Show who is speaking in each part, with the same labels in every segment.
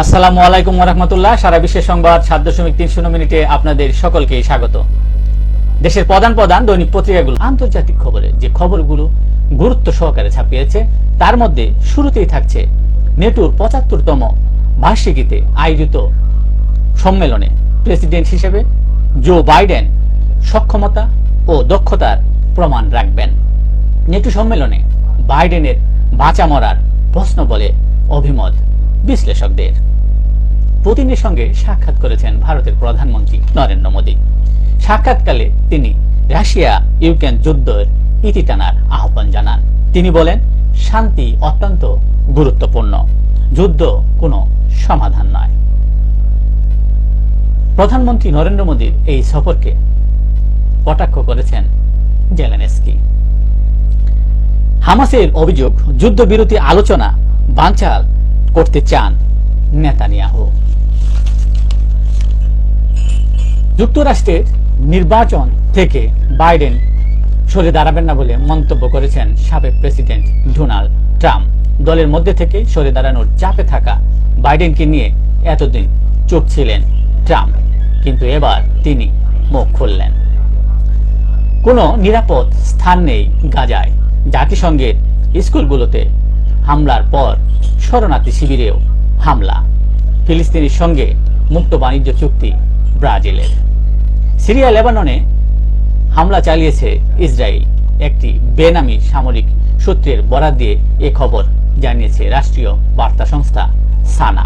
Speaker 1: আসসালামু আলাইকুম ওয়া রাহমাতুল্লাহ। সারা বিশ্বের সংবাদ ৭.৩০ মিনিটে আপনাদের সকলকে স্বাগত। দেশের প্রধান দৈনিক পত্রিকাগুলো আন্তর্জাতিক খবরে যে খবরগুলো গুরুত্ব সহকারে ছাপিয়েছে তার মধ্যে শুরুতেই থাকছে নেটোর ৭৫তম বার্ষিকীতে আয়োজিত সম্মেলনে প্রেসিডেন্ট হিসেবে জো বাইডেন সক্ষমতা ও দক্ষতার প্রমাণ রাখবেন। নেটো সম্মেলনে বাইডেনের বাঁচা মরার প্রশ্ন বলে অভিমত বিশ্লেষকদের। পুতিনের সঙ্গে সাক্ষাৎ করেছেন ভারতের প্রধানমন্ত্রী নরেন্দ্র মোদী। সাক্ষাৎকালে তিনি রাশিয়া ইউক্রেন যুদ্ধের ইতি টানার আহ্বান জানান। তিনি বলেন, শান্তি অত্যন্ত গুরুত্বপূর্ণ, যুদ্ধ কোনো সমাধান নয়। প্রধানমন্ত্রী নরেন্দ্র মোদীর এই সফরকে কটাক্ষ করেছেন জেলেনস্কি। হামাসের অভিযোগ, যুদ্ধবিরতি আলোচনা বানচাল করতে চান নেতানিয়াহু। যুক্তরাষ্ট্রের নির্বাচন থেকে বাইডেন সরে দাঁড়াবেন না বলে মন্তব্য করেছেন সাবেক প্রেসিডেন্ট ডোনাল্ড ট্রাম্প। দলের মধ্যে থেকে সরে দাঁড়ানোর চাপে থাকা বাইডেনকে নিয়ে এতদিন চুপ ছিলেন ট্রাম্প, কিন্তু এবার তিনি মুখ খুললেন। কোনো নিরাপদ স্থান নেই গাজায়। জাতিসংঘের স্কুলগুলোতে হামলার পর শরণার্থী শিবিরেও হামলা। ফিলিস্তিনের সঙ্গে মুক্ত বাণিজ্য চুক্তি ব্রাজিলের। সিরিয়া লেবাননে হামলা চালিয়েছে ইসরায়েল। একটি বেনামি সামরিক সূত্রের বরাত দিয়ে এ খবর জানিয়েছে রাষ্ট্রীয় বার্তা সংস্থা সানা।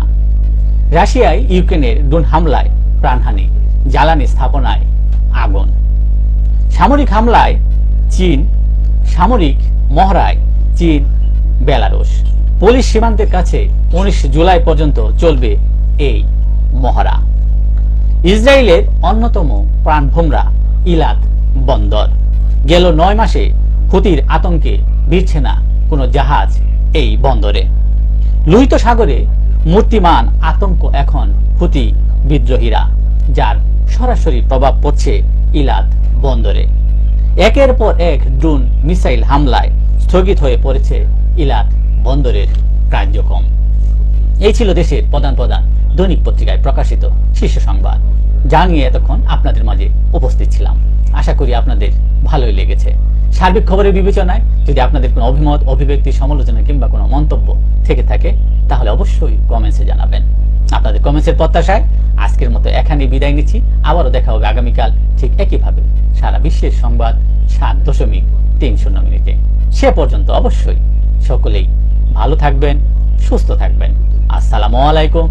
Speaker 1: রাশিয়ায় ইউক্রেনের ড্রোন হামলায় প্রাণহানি, জ্বালানি স্থাপনায় আগুন। সামরিক হামলায় চীন, সামরিক মহড়ায় চীন বেলারুশ। পুলিশ সীমান্তের কাছে ১৯ জুলাই পর্যন্ত চলবে এই মহড়া। ইসরায়েলের অন্যতম প্রাণভোমরা ইলাদ বন্দর। গেল ৯ মাসে হুতির আতঙ্কে ভিড়ছে না কোনো জাহাজ এই বন্দরে। লোহিত সাগরে মূর্তিমান আতঙ্ক এখন হুতি বিদ্রোহীরা, যার সরাসরি প্রভাব পড়ছে ইলাদ বন্দরে। একের পর এক ড্রোন মিসাইল হামলায় স্থগিত হয়ে পড়েছে ইলাদ বন্দরের কার্যক্রম। এই ছিল দেশের প্রধান দৈনিক পত্রিকায় প্রকাশিত শীর্ষ সংবাদ, যা নিয়ে এতক্ষণ আপনাদের মাঝে উপস্থিত ছিলাম। আশা করি আপনাদের ভালোই লেগেছে। সার্বিক খবরের বিবেচনায় যদি আপনাদের কোনো অভিমত, অভিব্যক্তি, সমালোচনা কিংবা কোনো মন্তব্য থেকে থাকে তাহলে অবশ্যই কমেন্টসে জানাবেন। আপনাদের কমেন্টসের প্রত্যাশায় আজকের মতো এখানে বিদায় নিচ্ছি। আবারও দেখা হবে আগামীকাল ঠিক একইভাবে সারা বিশ্বের সংবাদ ৭.৩০ মিনিটে। সে পর্যন্ত অবশ্যই সকলেই ভালো থাকবেন, সুস্থ থাকবেন। আসসালামু আলাইকুম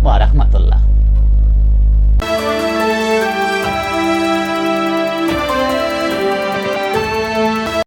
Speaker 1: ওয়া রাহমাতুল্লাহ।